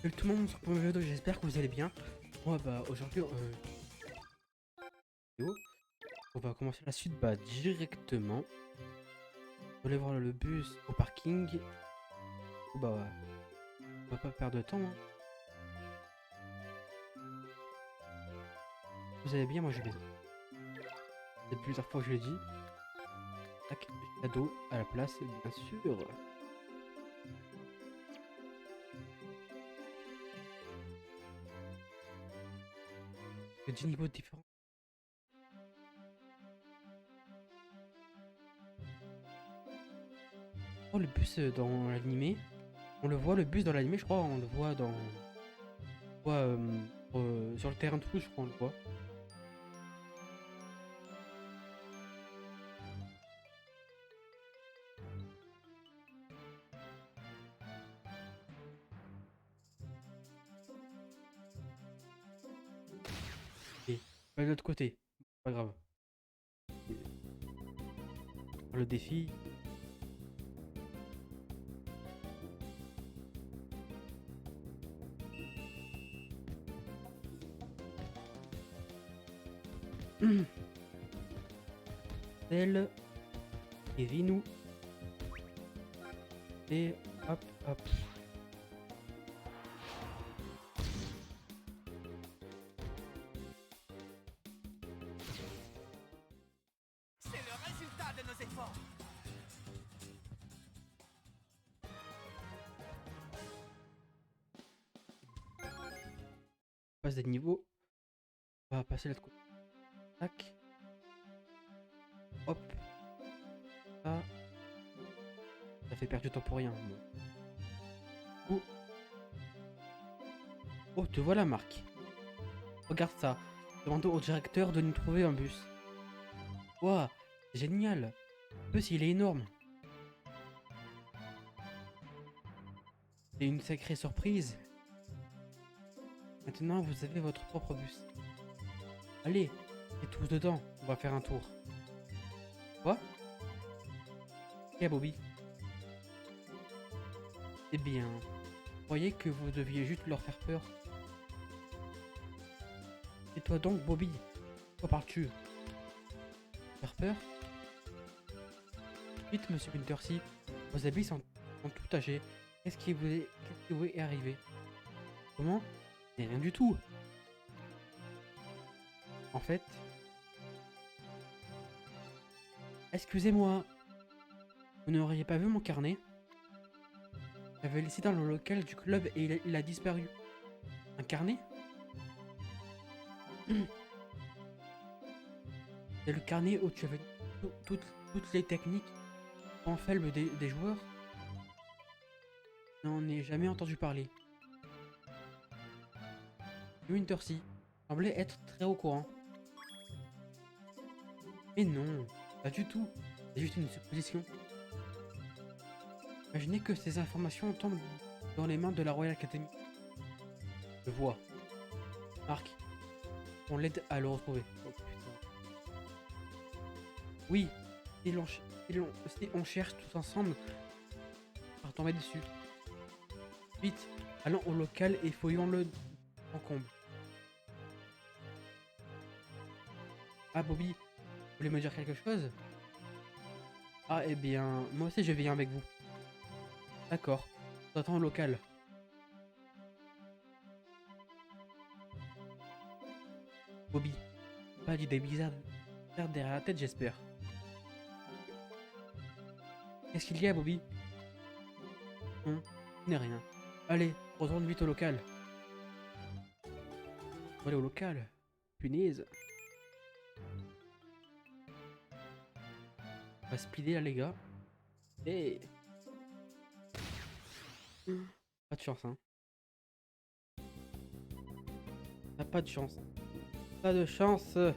Salut tout le monde, sur Point Vidéo, j'espère que vous allez bien. Moi, aujourd'hui, vidéo, on va commencer la suite directement. On va aller voir le bus au parking. On va pas perdre de temps. Hein. Vous allez bien, moi je vais. C'est plusieurs fois que je l'ai dit. Tac, cadeau à la place, bien sûr. Il y a 10 niveaux différents. Oh, le bus dans l'animé. On le voit, le bus dans l'animé, je crois, on le voit dans. On le voit sur le terrain de foot, je crois, on le voit. Et pas de l'autre côté, pas grave. Le défi. Tel et Vinou. Et hop, hop. C'est le résultat de nos efforts. Passe des niveaux. On va passer l'autre côté. Tac. Hop. Ça. Ça fait perdre du temps pour rien. Bon. Oh. Oh, te voilà, Marc. Regarde ça. Demandons au directeur de nous trouver un bus. Ouah, c'est génial. Le bus, il est énorme. C'est une sacrée surprise. Maintenant, vous avez votre propre bus. Allez, et tous dedans. On va faire un tour. Quoi? Ok, Bobby. Eh bien, je croyais que vous deviez juste leur faire peur. Et toi donc, Bobby, quoi parles-tu? Faire peur? Vite, monsieur Wintersea, vos habits sont tout âgés. Qu'est-ce qui vous est arrivé? Comment? Mais rien du tout. En fait, excusez-moi, vous n'auriez pas vu mon carnet? J'avais laissé dans le local du club et il a disparu. Un carnet? C'est le carnet où tu avais toutes les techniques en felbe des joueurs? Je n'en ai jamais entendu parler. Wintersea semblait être très au courant. Mais non, pas du tout. C'est juste une supposition. Imaginez que ces informations tombent dans les mains de la Royal Academy. Je vois. Marc, on l'aide à le retrouver. Oh, putain. Oui, si on cherche tous ensemble, on va tomber dessus. Vite, allons au local et fouillons-le en comble. Ah, Bobby, vous voulez me dire quelque chose? Ah, eh bien, moi aussi je viens avec vous. D'accord, j'attends au local. Bobby, pas d'idée bizarre derrière la tête, j'espère. Qu'est-ce qu'il y a, Bobby? Non, il n'est rien. Allez, retourne vite au local. On va aller au local. Punaise. On va speeder là, les gars. Et... Pas de chance, hein. T'as pas de chance. Pas de chance. Il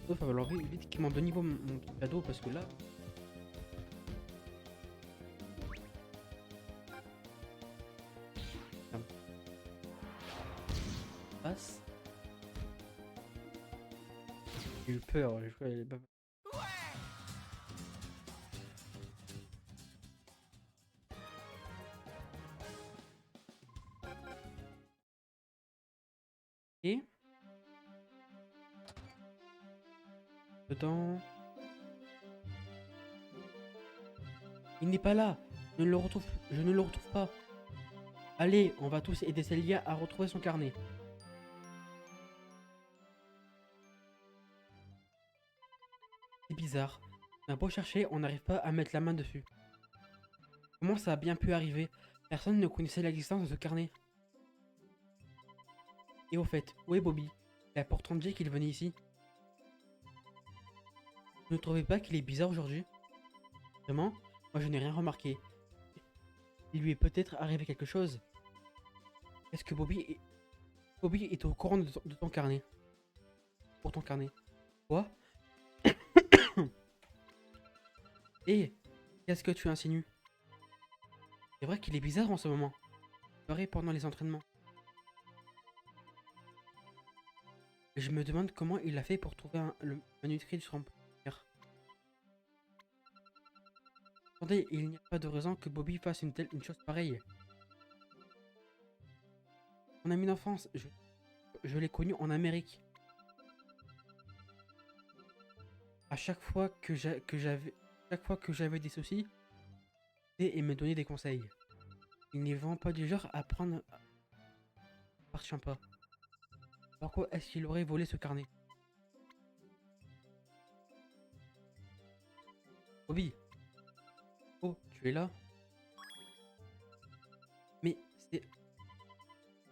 va falloir vite qu'il m'en donne niveau mon petit cadeau parce que là... Ça me passe. J'ai eu peur, j'ai cru qu'elle allait pas- Ouais. Et dedans... Il n'est pas là. Je ne le retrouve pas. Allez, on va tous aider Célia à retrouver son carnet. C'est bizarre. On a beau chercher, on n'arrive pas à mettre la main dessus. Comment ça a bien pu arriver? Personne ne connaissait l'existence de ce carnet. Et au fait, où est Bobby? Il a pourtant dit qu'il venait ici. Vous ne trouvez pas qu'il est bizarre aujourd'hui? Vraiment? Moi je n'ai rien remarqué. Il lui est peut-être arrivé quelque chose. Est-ce que Bobby est au courant de ton carnet? Pour ton carnet. Quoi? Et qu'est-ce que tu insinues? C'est vrai qu'il est bizarre en ce moment. Pareil pendant les entraînements. Je me demande comment il a fait pour trouver le manuscrit du remplir. Attendez, il n'y a pas de raison que Bobby fasse une chose pareille. Mon ami d'enfance, je l'ai connu en Amérique. À chaque fois que j'avais des soucis, et me donnait des conseils. Il n'est vraiment pas du genre à prendre... Appartient pas. Pourquoi est-ce qu'il aurait volé ce carnet? Bobby. Oh, tu es là? Mais c'est...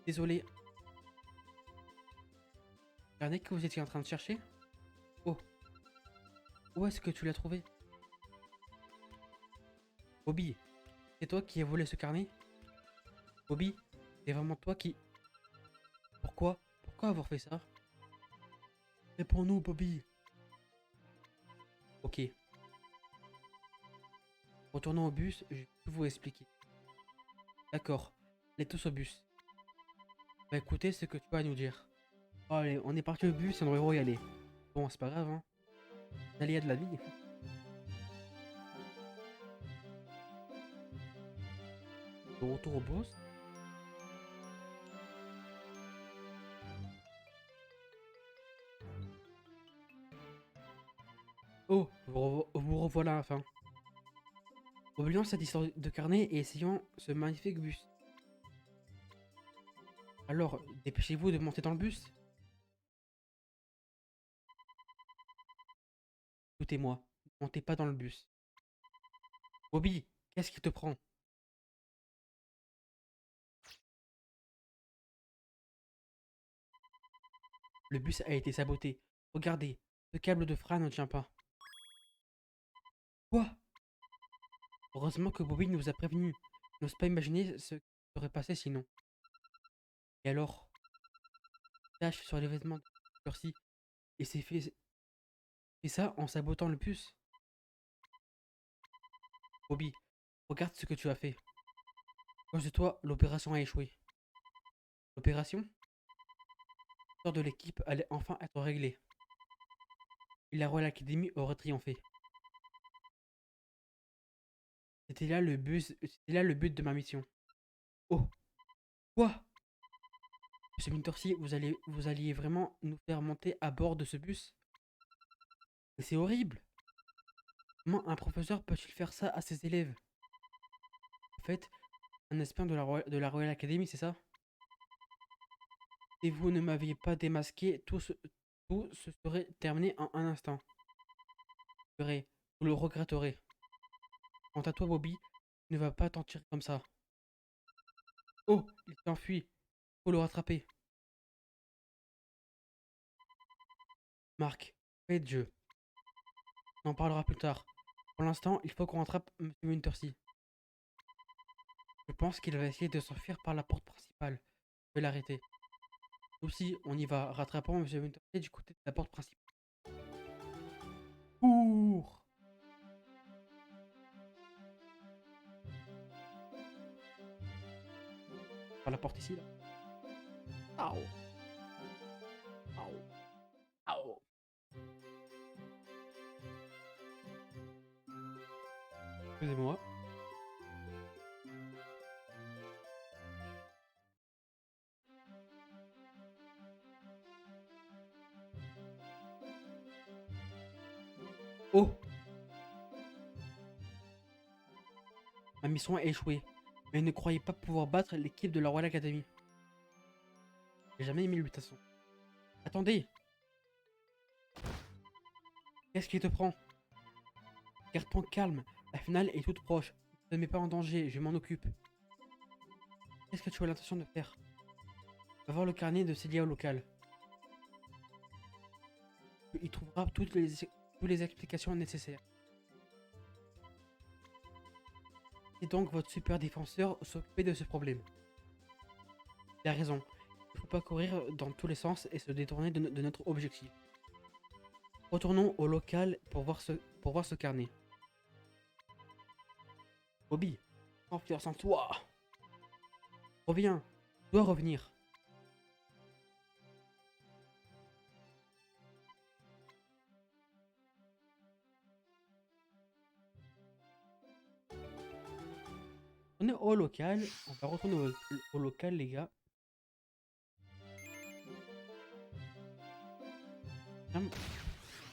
Désolé. Le carnet que vous étiez en train de chercher? Oh. Où est-ce que tu l'as trouvé? Bobby. C'est toi qui as volé ce carnet? Bobby. C'est vraiment toi qui... Pourquoi? Pourquoi avoir fait ça? Réponds-nous, Bobby. Ok. Retournons au bus, je vais tout vous expliquer. D'accord. Allez tous au bus. Bah écoutez ce que tu as à nous dire. Oh, allez, on est parti au bus et on devrait y aller. Bon, c'est pas grave, hein. Aléas de la vie. De retour au bus. Oh, vous revoilà enfin. Oublions cette histoire de carnet et essayons ce magnifique bus. Alors, dépêchez-vous de monter dans le bus. Écoutez-moi, ne montez pas dans le bus. Bobby, qu'est-ce qui te prend? Le bus a été saboté. Regardez, ce câble de frein ne tient pas. Quoi? Heureusement que Bobby nous a prévenus. Je n'ose pas imaginer ce qui serait passé sinon. Et alors? Tache sur les vêtements de Percy. Et c'est fait ça en sabotant le bus. Bobby, regarde ce que tu as fait. À cause de toi, l'opération a échoué. L'opération? L'histoire de l'équipe allait enfin être réglée. Et la Royal Academy aurait triomphé. C'était là le but de ma mission. Oh, quoi? Monsieur Mintorsi, vous alliez vraiment nous faire monter à bord de ce bus? Mais c'est horrible! Comment un professeur peut-il faire ça à ses élèves? En fait, un espion de la Royal Academy, c'est ça? Si vous ne m'aviez pas démasqué, tout se serait terminé en un instant. Vous le regretterez. Quant à toi, Bobby, ne va pas t'en tirer comme ça. Oh, il s'enfuit. Faut le rattraper. Marc, fais de jeu. On en parlera plus tard. Pour l'instant, il faut qu'on rattrape Monsieur Wintersea. Je pense qu'il va essayer de s'enfuir par la porte principale. Je vais l'arrêter. Aussi, on y va. Rattrapons Monsieur Wintersea du côté de la porte principale. Cours! Par la porte ici, là. Au! Au! Au! Excusez-moi. Oh! Ma mission a échoué. Mais ne croyez pas pouvoir battre l'équipe de la Royal Academy. J'ai jamais aimé le mutation. Attendez! Qu'est-ce qui te prend? Garde-toi calme. La finale est toute proche. Ne me mets pas en danger, je m'en occupe. Qu'est-ce que tu as l'intention de faire? Va voir le carnet de Célia au local. Il trouvera toutes les explications nécessaires. Et donc votre super défenseur s'occuper de ce problème. Il a raison. Il ne faut pas courir dans tous les sens et se détourner de notre objectif. Retournons au local pour voir ce carnet. Bobby, confiance en toi. Reviens, tu dois revenir. On est au local, on va retourner au local les gars.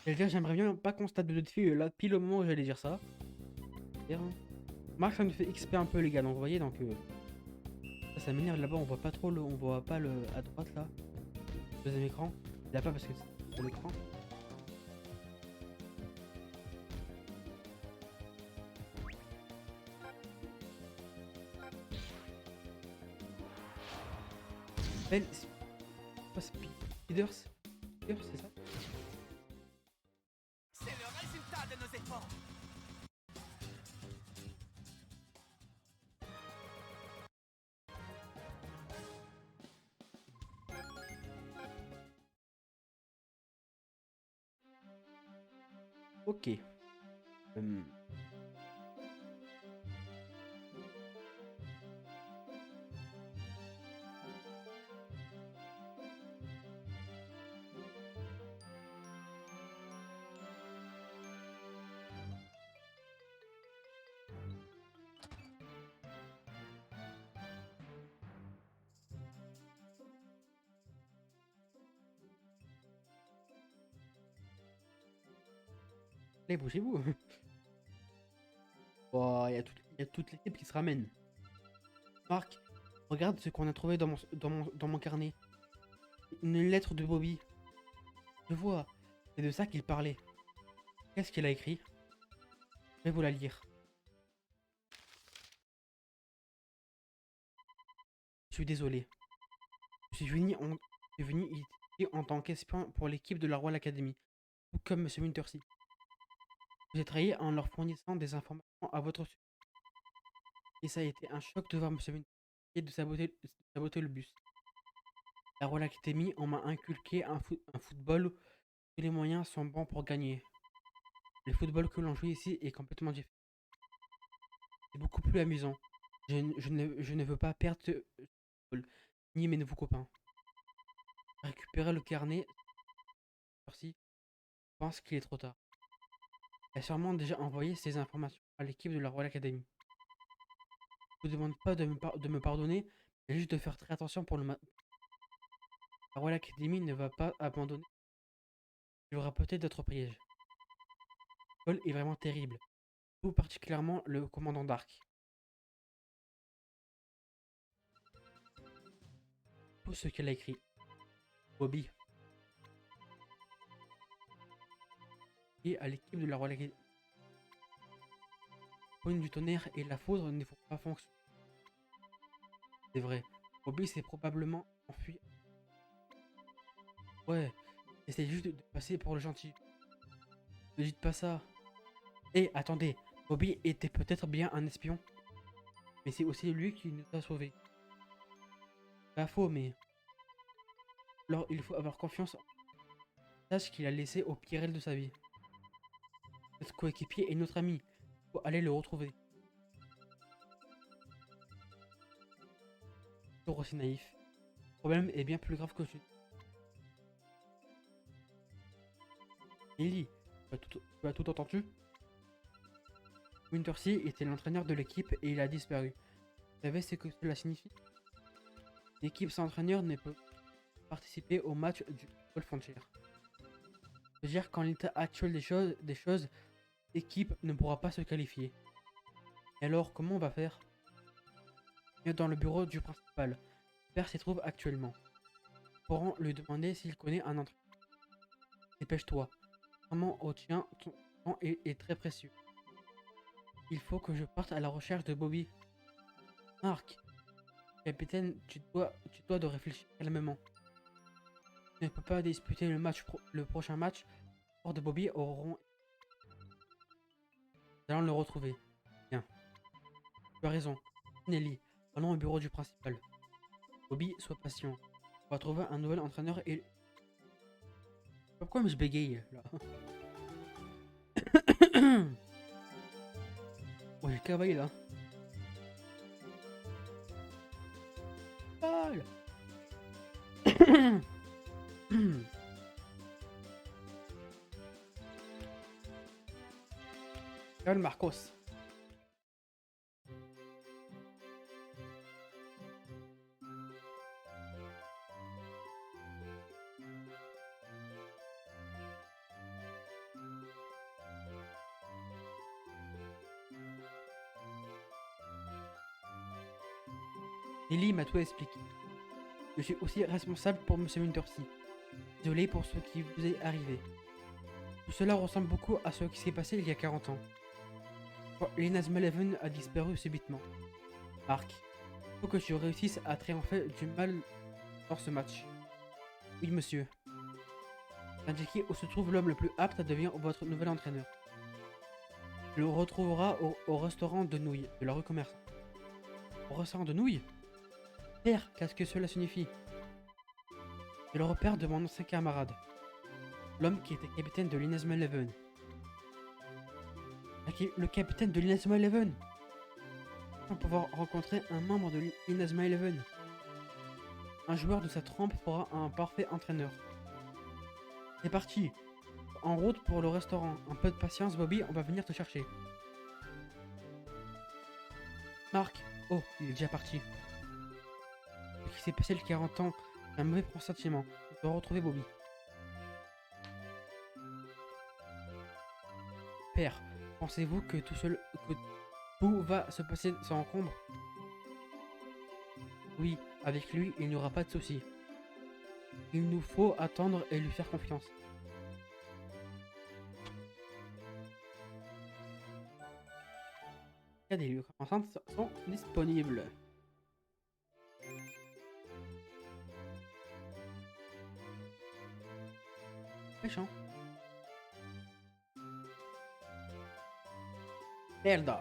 J'aimerais bien pas qu'on stade de notre fille là, pile au moment où j'allais dire ça. Marc ça me fait XP un peu les gars, donc vous voyez donc ça m'énerve là-bas, on voit pas trop on voit pas le à droite là. Deuxième écran. Là pas parce que c'est sur l'écran. Belle. Quoi c'est Speeders? Speeders c'est ça? C'est le résultat de nos efforts. Ok. Allez, bougez-vous. Oh, il y a toute l'équipe qui se ramène. Marc, regarde ce qu'on a trouvé dans mon carnet. Une lettre de Bobby. Je vois, c'est de ça qu'il parlait. Qu'est-ce qu'il a écrit? Je vais vous la lire. Je suis désolé. Je suis venu ici en tant qu'espion pour l'équipe de la Royal Academy, tout comme Monsieur Wintersea. J'ai trahi en leur fournissant des informations à votre sujet. Et ça a été un choc de voir Monsieur Wintersea et de saboter le bus. La Royal Academy, on m'a inculqué un football où tous les moyens sont bons pour gagner. Le football que l'on joue ici est complètement différent. C'est beaucoup plus amusant. Je ne veux pas perdre ce football, ni mes nouveaux copains. Récupérer le carnet. Merci. Je pense qu'il est trop tard. Elle a sûrement déjà envoyé ces informations à l'équipe de la Royal Academy. Je ne vous demande pas de me pardonner, mais juste de faire très attention pour La Royal Academy ne va pas abandonner. Il y aura peut-être d'autres pièges. Paul est vraiment terrible. Tout particulièrement le commandant Dark. Tout ce qu'elle a écrit. Bobby. Et à l'équipe de la Royal Academy. Pointe du tonnerre et la foudre ne font pas fonctionner. C'est vrai. Bobby s'est probablement enfui. Ouais. Essaye juste de passer pour le gentil. Ne dites pas ça. Eh, attendez. Bobby était peut-être bien un espion. Mais c'est aussi lui qui nous a sauvés. Pas faux, mais... Alors il faut avoir confiance en la tâche qu'il a laissé au Pierrel de sa vie. Notre coéquipier est notre ami. Il faut aller le retrouver. Toujours aussi naïf. Le problème est bien plus grave que tu. Ellie, tu as tout entendu? Wintersea était l'entraîneur de l'équipe et il a disparu. Vous savez ce que cela signifie? L'équipe sans entraîneur ne peut participer au match du Football Frontier. C'est-à-dire qu'en l'état actuel des choses, équipe ne pourra pas se qualifier. Et alors, comment on va faire? Viens dans le bureau du principal. Père s'y trouve actuellement. Pourrons lui demander s'il connaît un entraîneur. Dépêche-toi. Vraiment au tien, ton temps est très précieux. Il faut que je parte à la recherche de Bobby. Marc, capitaine, tu dois de réfléchir calmement. Tu ne peux pas disputer le prochain match. Hors de Bobby auront. Nous allons le retrouver. Bien. Tu as raison. Nelly, allons au bureau du principal. Bobby, sois patient. On va trouver un nouvel entraîneur et. Pourquoi je bégaye là? Oh, j'ai cavaillé là. Paul. Calme Marcos. Lily m'a tout expliqué. Je suis aussi responsable pour Monsieur Wintersea. Désolé pour ce qui vous est arrivé. Tout cela ressemble beaucoup à ce qui s'est passé il y a 40 ans. Quand l'Inazuma Eleven a disparu subitement. Marc, il faut que tu réussisses à triompher du mal dans ce match. Oui, monsieur. Indiquez où se trouve l'homme le plus apte à devenir votre nouvel entraîneur. Tu le retrouveras au restaurant de nouilles de la rue Commerçant. Au restaurant de nouilles? Père, qu'est-ce que cela signifie? C'est le repère de mon ancien camarade. L'homme qui était capitaine de l'Inazuma Eleven. Le capitaine de l'Inazuma Eleven. On va pouvoir rencontrer un membre de l'Inazuma Eleven. Un joueur de sa trempe fera un parfait entraîneur. C'est parti. En route pour le restaurant. Un peu de patience, Bobby, on va venir te chercher. Marc. Oh, il est déjà parti. Ce qui s'est passé il y a 40 ans, un mauvais pressentiment. On doit retrouver Bobby. Père, pensez-vous que tout va se passer sans encombre? Oui, avec lui, il n'y aura pas de souci. Il nous faut attendre et lui faire confiance. Il y a des lieux enceintes sont disponibles. Méchant. Merde.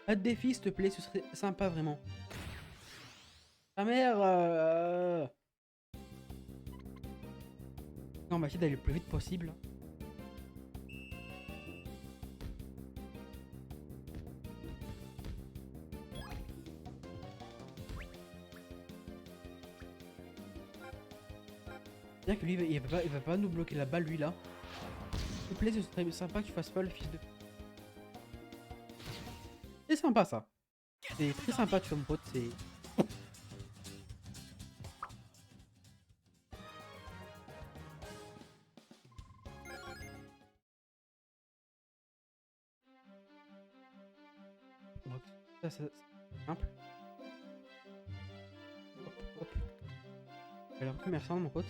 Pas de défi, s'il te plaît, ce serait sympa vraiment. Ta mère. Non, on va essayer d'aller le plus vite possible. Bien que lui, il va pas nous bloquer la balle, lui là. S'il te plaît, ce serait sympa que tu fasses pas le fils de. C'est sympa ça. C'est très sympa, tu vois, mon pote. C'est. Ça, c'est simple. Hop, hop. Alors, commerçant, mon pote.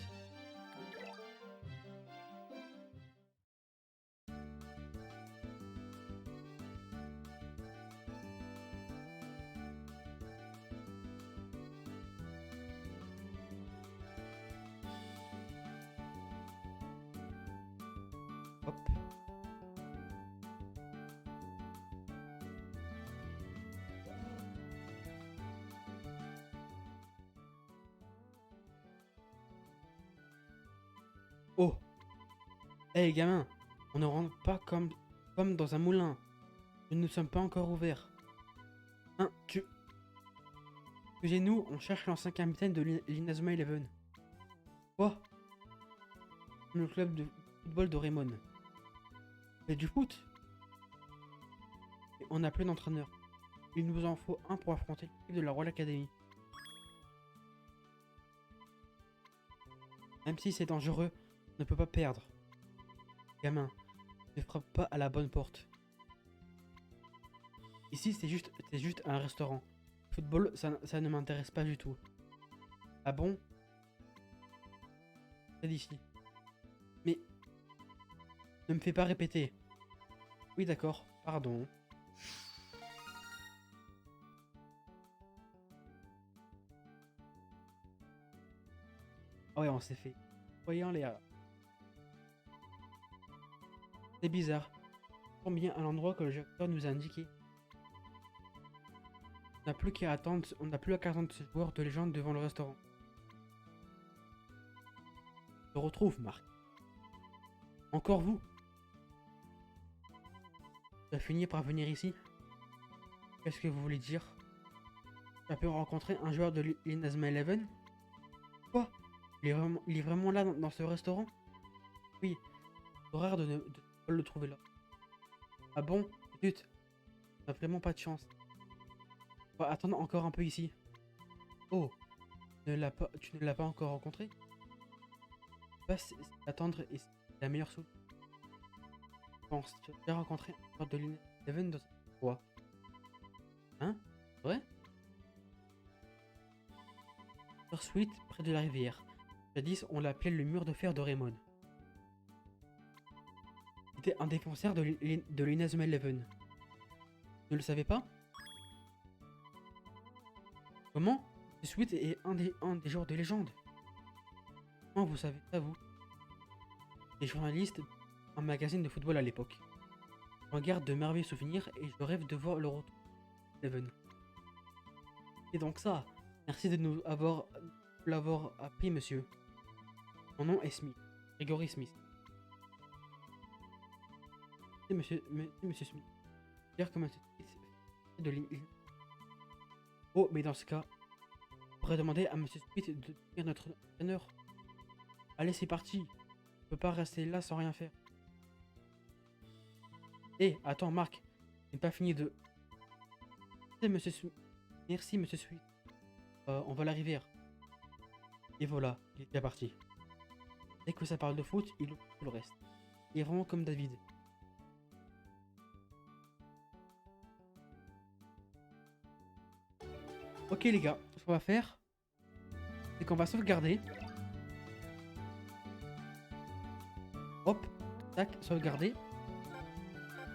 Hop. Oh. Eh hey, gamin, on ne rentre pas comme dans un moulin. Nous ne sommes pas encore ouverts. Hein, excusez-nous, on cherche l'ancien capitaine de l'Inazuma Eleven. Quoi? Le club de football de Raymond. Et du foot? on n'a plus d'entraîneur. Il nous en faut un pour affronter l'équipe de la Royal Academy. Même si c'est dangereux, on ne peut pas perdre. Gamin, ne frappe pas à la bonne porte. Ici, c'est juste un restaurant. Football, ça ne m'intéresse pas du tout. Ah bon? C'est d'ici. Mais... ne me fais pas répéter. Oui, d'accord. Pardon. Ah ouais, on s'est fait. Voyons les... C'est bizarre. On tombe bien à l'endroit que le directeur nous a indiqué. On n'a plus qu'à attendre ce joueur de légende devant le restaurant. Je te retrouve, Marc. Encore vous? Tu as fini par venir ici? Qu'est-ce que vous voulez dire? Tu as pu rencontrer un joueur de l'Inazuma Eleven? Quoi? Il est vraiment là dans ce restaurant? Oui, c'est rare de pas le trouver là. Ah bon? Zut, t'as vraiment pas de chance. On va attendre encore un peu ici. Oh, tu ne l'as pas encore rencontré? Attendre est la meilleure solution. Je pense, tu as déjà rencontré un joueur de l'Eleven dans quoi? Hein? Ouais? Sur Sweet, près de la rivière. Jadis, on l'appelait le mur de fer de Raymond. C'était un défenseur de l'Inazuma Eleven. Tu ne le savais pas? Comment? Sweet est un des joueurs de légende. Comment vous savez ça, vous? Des journalistes, un magazine de football à l'époque. J'en garde de merveilleux souvenirs et je rêve de voir le retour de Eleven. C'est donc ça. Merci de nous l'avoir appris, monsieur. Mon nom est Smith. Gregory Smith. C'est monsieur Smith. Dire comme monsieur Smith de Oh, mais dans ce cas, on pourrait demander à monsieur Smith de devenir notre entraîneur. Allez, c'est parti. On peut pas rester là sans rien faire. Hé, attends, Marc. Je n'ai pas fini de... Monsieur Smith. Merci, monsieur Smith. On va à la rivière. Et voilà, il est déjà parti. Dès que ça parle de foot, il oublie tout le reste. Il est vraiment comme David. Ok les gars, ce qu'on va faire, c'est qu'on va sauvegarder. Hop, tac, sauvegarder.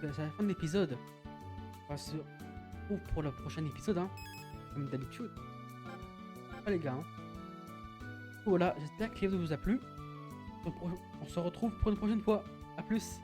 C'est la fin de l'épisode. On va se retrouver pour le prochain épisode, hein, comme d'habitude. Ah les gars, hein. Voilà, j'espère que l'épisode vous a plu. On se retrouve pour une prochaine fois. A plus.